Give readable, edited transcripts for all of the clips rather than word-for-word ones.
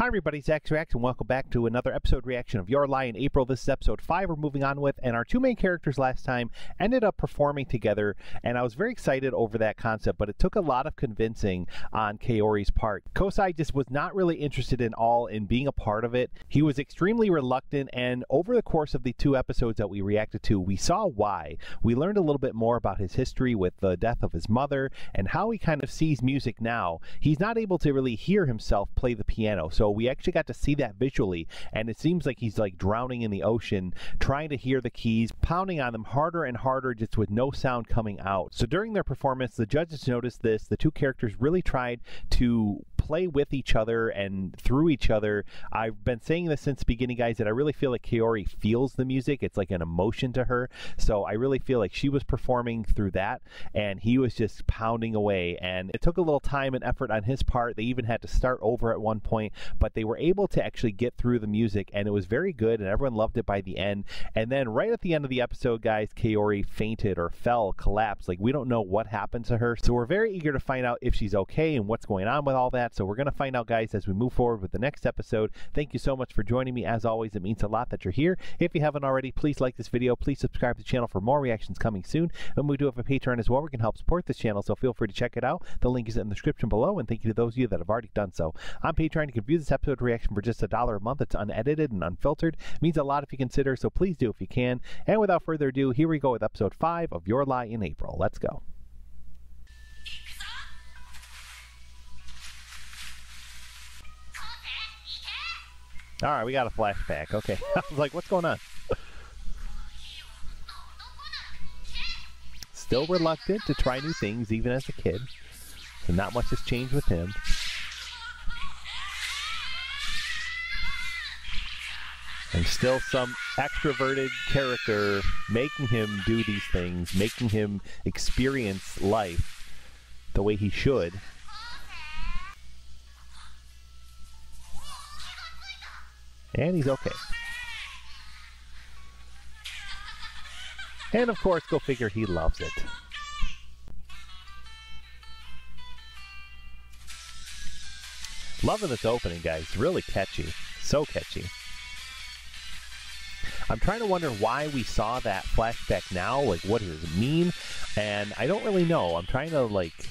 Hi everybody, Zach's Reacts, and welcome back to another episode reaction of Your Lie in April. This is episode 5 we're moving on with, and our two main characters last time ended up performing together, and I was very excited over that concept, but it took a lot of convincing on Kaori's part. Kousei just was not really interested in being a part of it. He was extremely reluctant, and over the course of the 2 episodes that we reacted to, we saw why. We learned a little bit more about his history with the death of his mother, and how he kind of sees music now. He's not able to really hear himself play the piano, so we actually got to see that visually, and it seems like he's like drowning in the ocean, trying to hear the keys, pounding on them harder and harder just with no sound coming out. So during their performance, the judges noticed this. The two characters really tried to play with each other and through each other. I've been saying this since the beginning, guys, that I really feel like Kaori feels the music. It's like an emotion to her. So I really feel like she was performing through that, and he was just pounding away. And it took a little time and effort on his part. They even had to start over at one point, but they were able to actually get through the music, and it was very good, and everyone loved it by the end. And then right at the end of the episode, guys, Kaori fainted or fell, collapsed. Like, we don't know what happened to her. So we're very eager to find out if she's okay and what's going on with all that. So we're going to find out, guys, as we move forward with the next episode. Thank you so much for joining me. As always, it means a lot that you're here. If you haven't already, please like this video. Please subscribe to the channel for more reactions coming soon. And we do have a Patreon as well. We can help support this channel, so feel free to check it out. The link is in the description below, and thank you to those of you that have already done so. On Patreon, you can view this episode reaction for just $1 a month. It's unedited and unfiltered. It means a lot if you consider, so please do if you can. And without further ado, here we go with episode 5 of Your Lie in April. Let's go. All right, we got a flashback. Okay. I was like, what's going on? Still reluctant to try new things, even as a kid. So not much has changed with him. And still some extroverted character making him do these things, making him experience life the way he should. And he's okay. And of course, go figure, he loves it. Loving this opening, guys. It's really catchy. So catchy. I'm trying to wonder why we saw that flashback now. Like, what does it mean? And I don't really know. I'm trying to, like,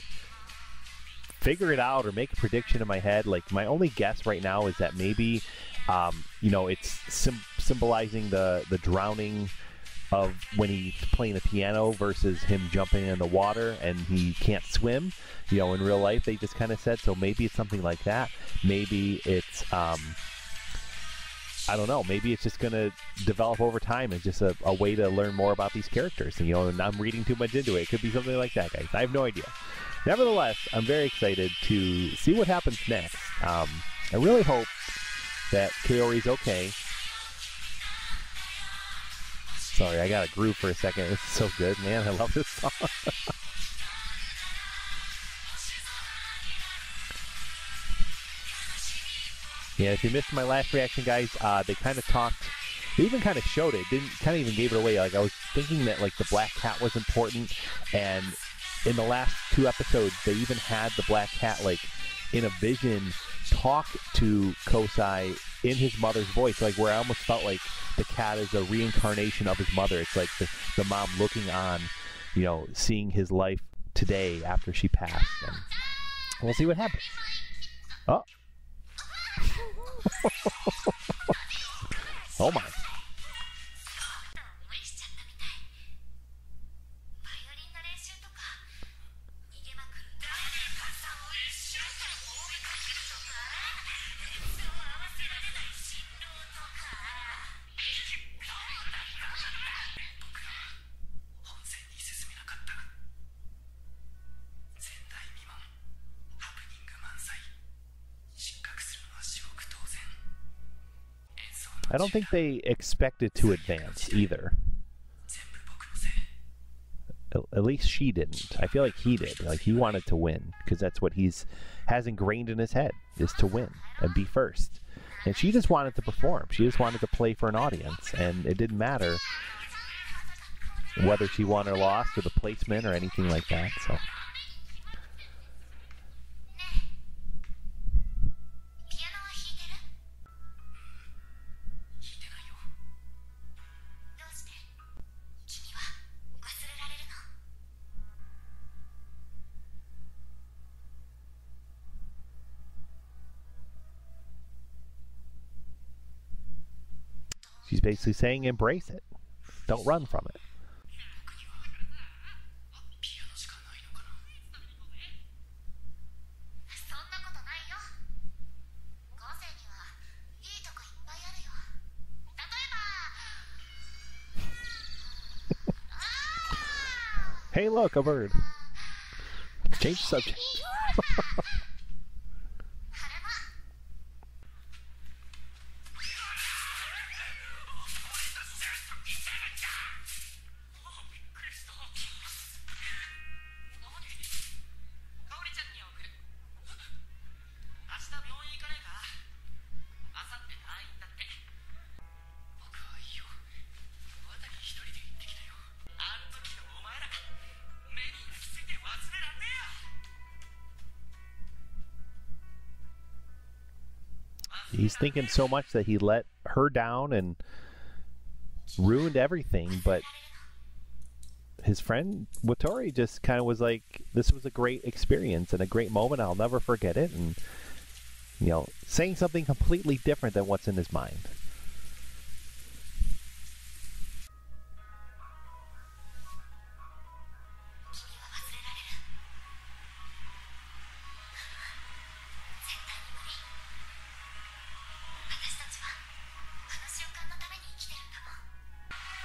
figure it out or make a prediction in my head. Like, my only guess right now is that maybe, you know, it's symbolizing the drowning of when he's playing the piano versus him jumping in the water and he can't swim. You know, in real life, they just kind of said. So maybe it's something like that. Maybe it's, I don't know, maybe it's just going to develop over time as just a way to learn more about these characters. And, you know, and I'm reading too much into it. It could be something like that, guys. I have no idea. Nevertheless, I'm very excited to see what happens next. I really hope that Kaori's okay. Sorry, I got a groove for a second. This is so good, man. I love this song. Yeah, if you missed my last reaction, guys, they kind of talked, they even kind of showed it, didn't kind of even gave it away. Like, I was thinking that, like, the black cat was important, and in the last 2 episodes, they even had the black cat, like, in a vision, talk to Kousei in his mother's voice, like, where I almost felt like the cat is a reincarnation of his mother. It's like the mom looking on, you know, seeing his life today after she passed, and we'll see what happens. Oh. Oh my. I don't think they expected to advance either. At least she didn't. I feel like he did. Like, he wanted to win, because that's what has ingrained in his head, is to win and be first. And she just wanted to perform. She just wanted to play for an audience, and it didn't matter whether she won or lost or the placement or anything like that. So She's basically saying embrace it. Don't run from it. Hey, look, a bird. Change the subject. He's thinking so much that he let her down and ruined everything, but his friend Watori just kind of was like, this was a great experience and a great moment. I'll never forget it. And, you know, saying something completely different than what's in his mind.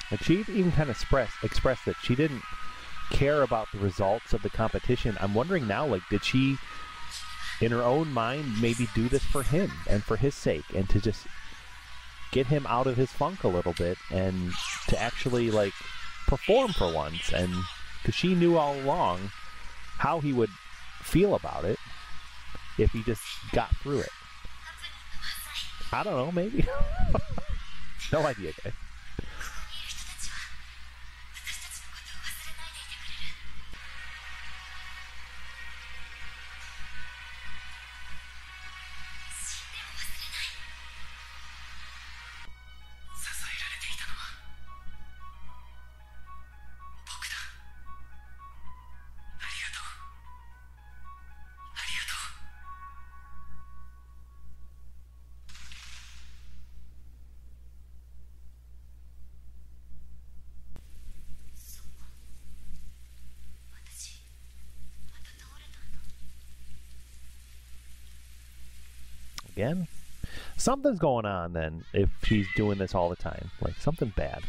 Like, she even kind of expressed that she didn't care about the results of the competition. I'm wondering now, like, did she, in her own mind, maybe do this for him and for his sake, and to just get him out of his funk a little bit and to actually, like, perform for once? And because she knew all along how he would feel about it if he just got through it. I don't know, maybe. No idea, guys. Again, something's going on then if she's doing this all the time. Like, something bad.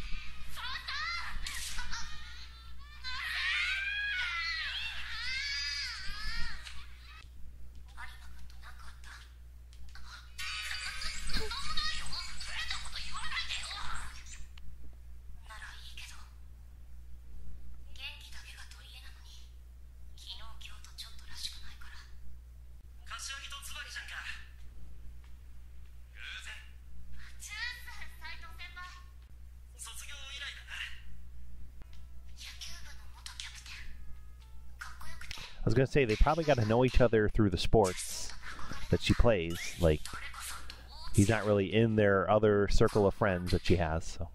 I was going to say, they probably got to know each other through the sports that she plays. Like, he's not really in their other circle of friends that she has, so.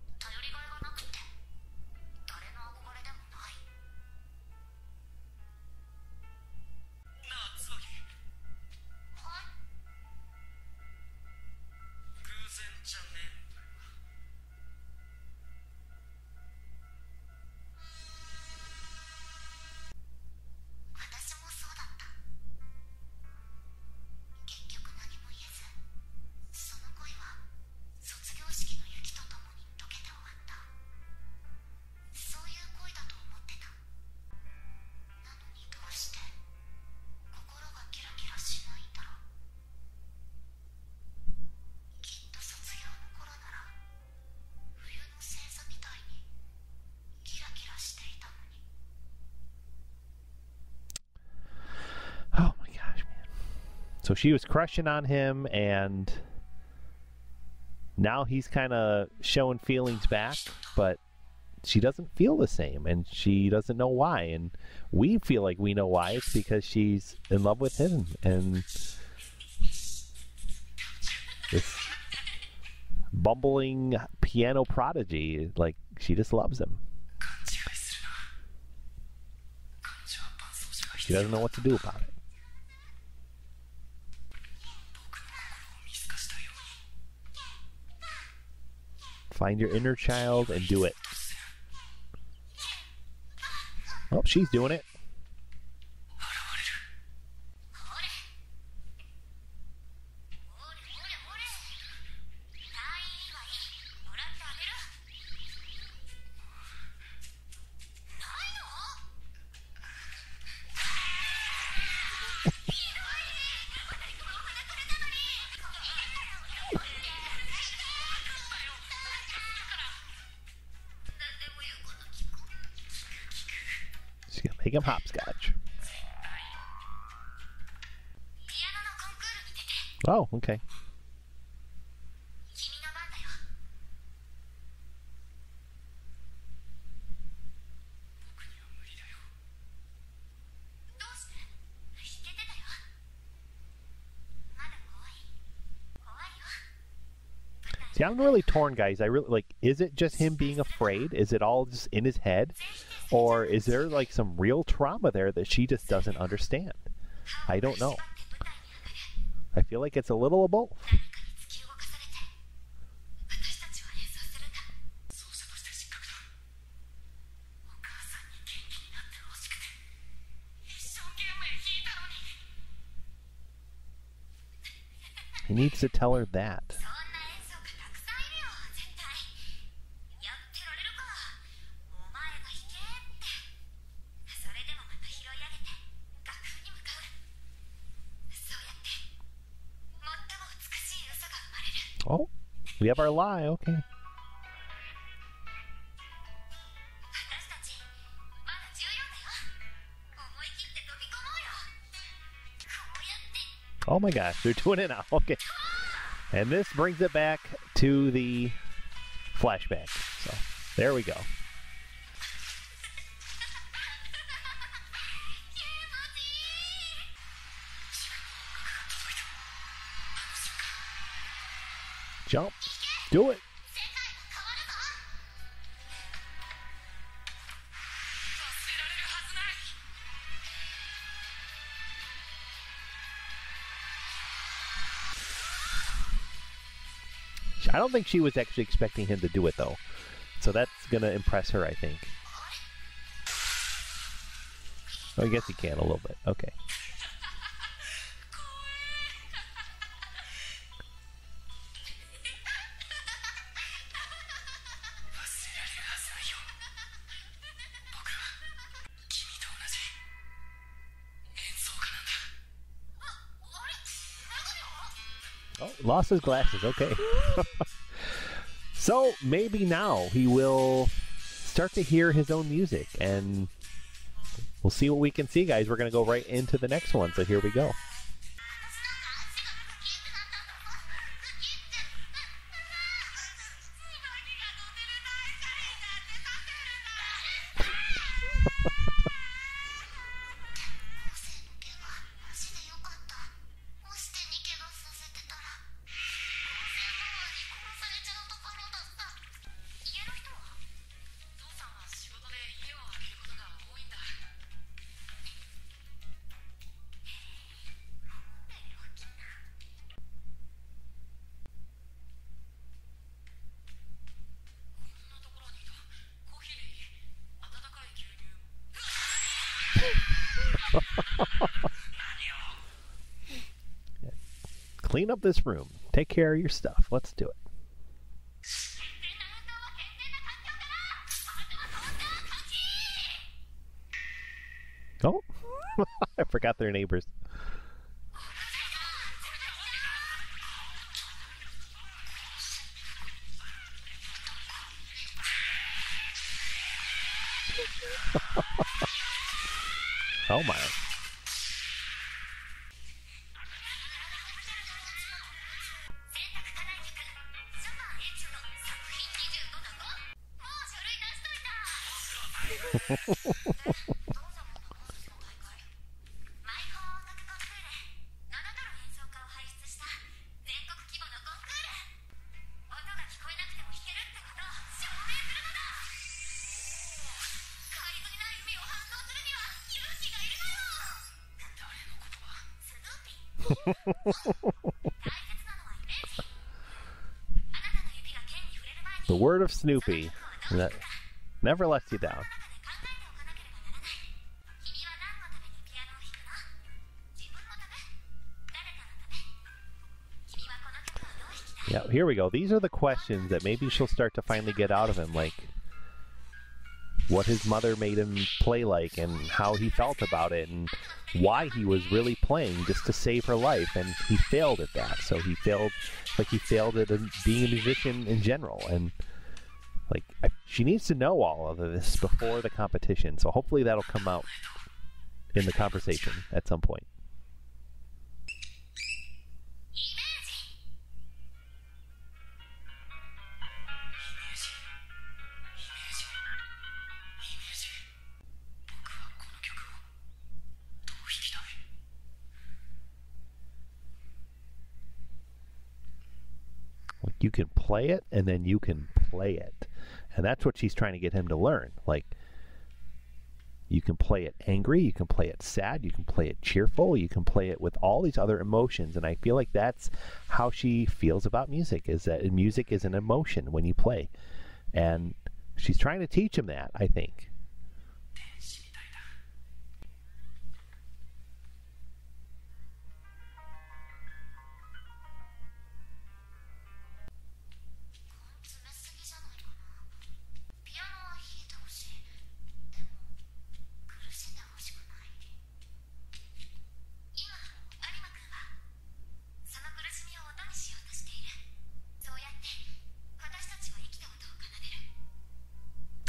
Oh my gosh, man. So she was crushing on him, and now he's kind of showing feelings back, but she doesn't feel the same, and she doesn't know why. And we feel like we know why. It's because she's in love with him, and this bumbling piano prodigy, like, she just loves him. She doesn't know what to do about it. Find your inner child and do it. Oh, she's doing it. She's gonna make him hopscotch. Oh, okay. See, I'm really torn, guys. I really like, is it just him being afraid? Is it all just in his head? Or is there like some real trauma there that she just doesn't understand? I don't know. I feel like it's a little of both. He needs to tell her that. Oh, we have our lie, okay. Oh my gosh, they're doing it now, okay. And this brings it back to the flashback. So, there we go. Jump. Do it. I don't think she was actually expecting him to do it, though. So that's going to impress her, I think. Oh, I guess he can a little bit. Okay. Oh, lost his glasses. Okay. So maybe now he will start to hear his own music, and we'll see what we can see, guys. We're going to go right into the next one, so here we go. Clean up this room. Take care of your stuff. Let's do it. Oh, I forgot their neighbors. Oh my. The word of Snoopy that never lets you down. Yeah, here we go. These are the questions that maybe she'll start to finally get out of him, like what his mother made him play like and how he felt about it and why he was really playing just to save her life, and he failed at that. So he failed, like he failed at being a musician in general, and like she needs to know all of this before the competition. So hopefully that'll come out in the conversation at some point. You can play it, and then you can play it. And that's what she's trying to get him to learn. Like, you can play it angry, you can play it sad, you can play it cheerful, you can play it with all these other emotions. And I feel like that's how she feels about music, is that music is an emotion when you play. And she's trying to teach him that, I think.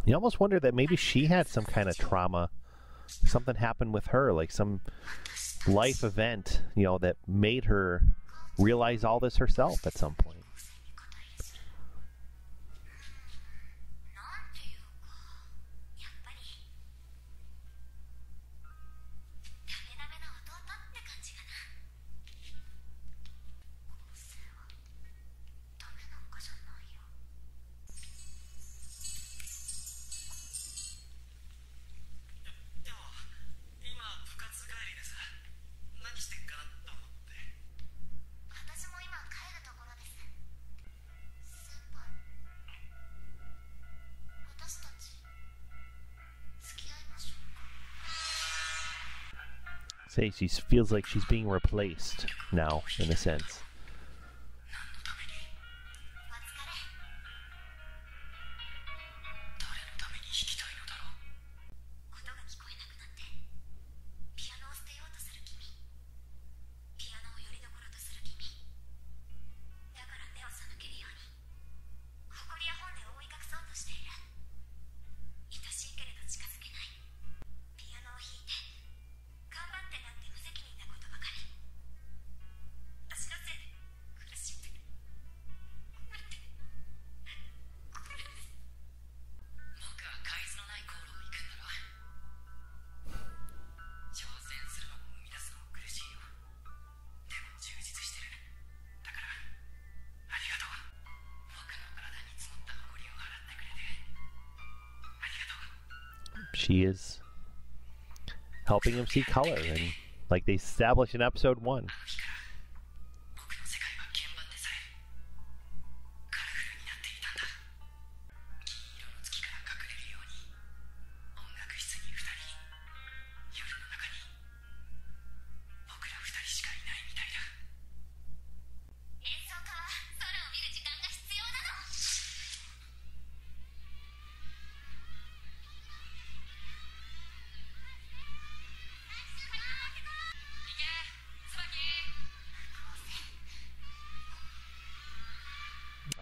You almost wonder that maybe she had some kind of trauma. Something happened with her, like some life event, you know, that made her realize all this herself at some point. Say she feels like she's being replaced now, in a sense. She is helping him see color, and like they established in episode 1.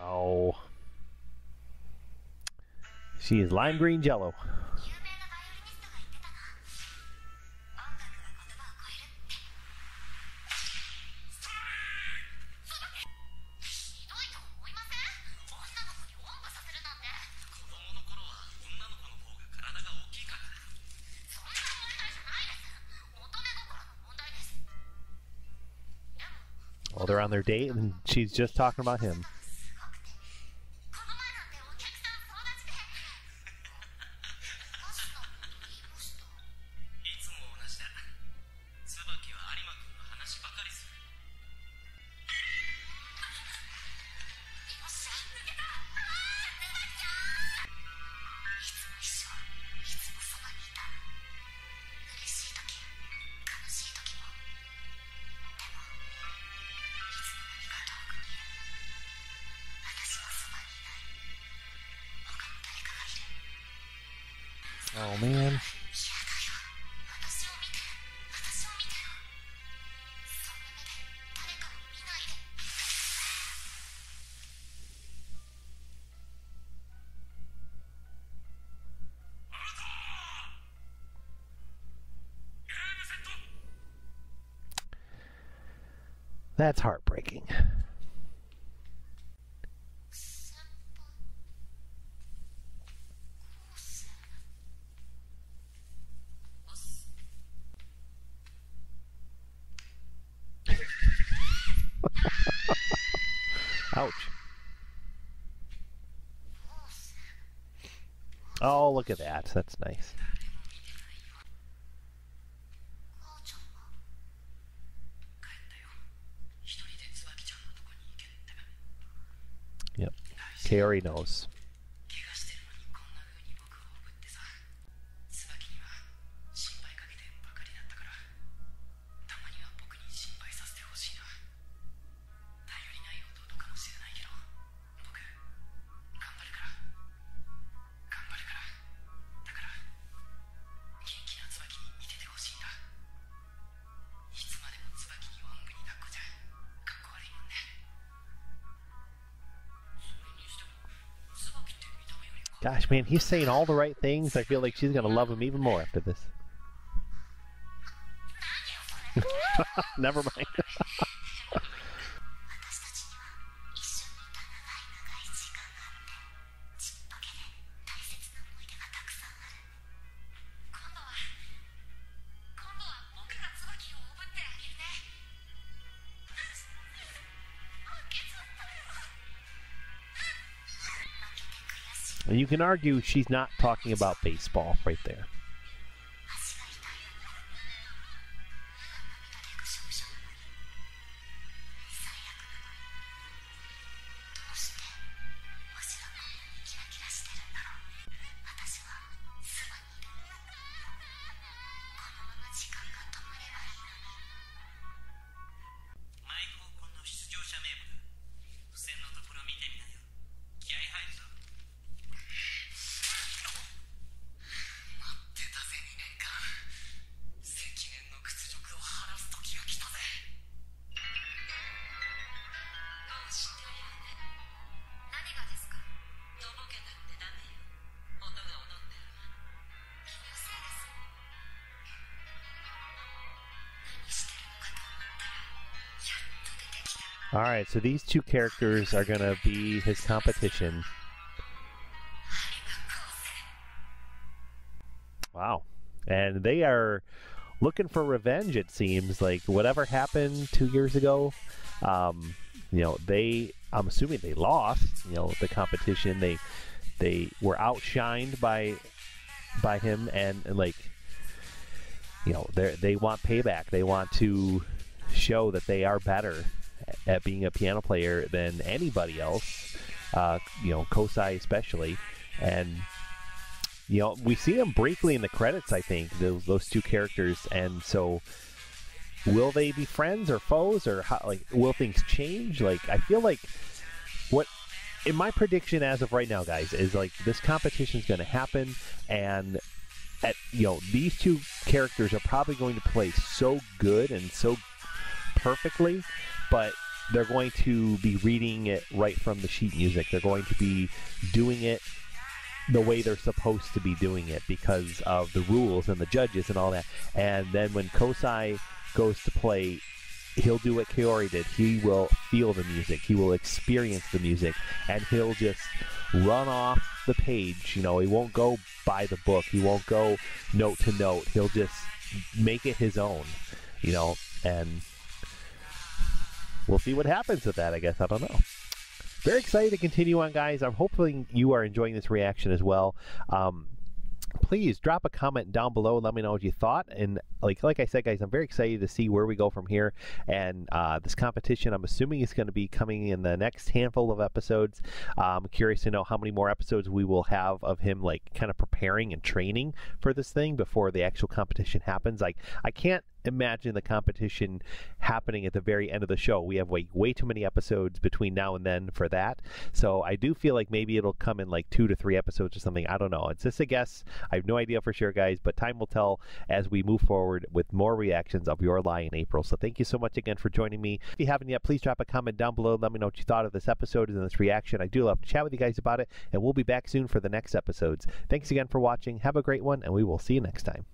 Oh. She is lime green jello. Oh, they're on their date and she's just talking about him. man. That's heartbreaking. Ouch. Oh, look at that. That's nice. Yep. Kaori knows. Gosh, man, he's saying all the right things. I feel like she's going to love him even more after this. Never mind. And you can argue she's not talking about baseball right there. Alright, so these two characters are going to be his competition. Wow. And they are looking for revenge, it seems. Like, whatever happened 2 years ago, you know, I'm assuming they lost, you know, the competition. They were outshined by him, and like, you know, they want payback. They want to show that they are better at being a piano player than anybody else, you know, Kousei especially. And, you know, we see them briefly in the credits, I think, those two characters. And so, will they be friends or foes, or how, like, will things change? Like, I feel like in my prediction as of right now, guys, is like this competition is going to happen, and you know, these two characters are probably going to play so good and so perfectly, but they're going to be reading it right from the sheet music. They're going to be doing it the way they're supposed to be doing it because of the rules and the judges and all that. And then when Kousei goes to play, he'll do what Kaori did. He will feel the music. He will experience the music, and he'll just run off the page. You know, he won't go by the book. He won't go note to note. He'll just make it his own, you know, and we'll see what happens with that, I guess. I don't know. Very excited to continue on, guys. I'm hoping you are enjoying this reaction as well. Please drop a comment down below and let me know what you thought. And like I said, guys, I'm very excited to see where we go from here. And this competition, I'm assuming, is going to be coming in the next handful of episodes. I'm curious to know how many more episodes we will have of him, like, kind of preparing and training for this thing before the actual competition happens. Like, I can't imagine the competition happening at the very end of the show. We have way too many episodes between now and then for that. So I do feel like maybe it'll come in like 2 to 3 episodes or something. I don't know. It's just a guess. I have no idea for sure, guys, but time will tell as we move forward with more reactions of Your Lie in April. So thank you so much again for joining me. If you haven't yet, please drop a comment down below. Let me know what you thought of this episode and this reaction. I do love to chat with you guys about it, and we'll be back soon for the next episodes. Thanks again for watching. Have a great one, and we will see you next time.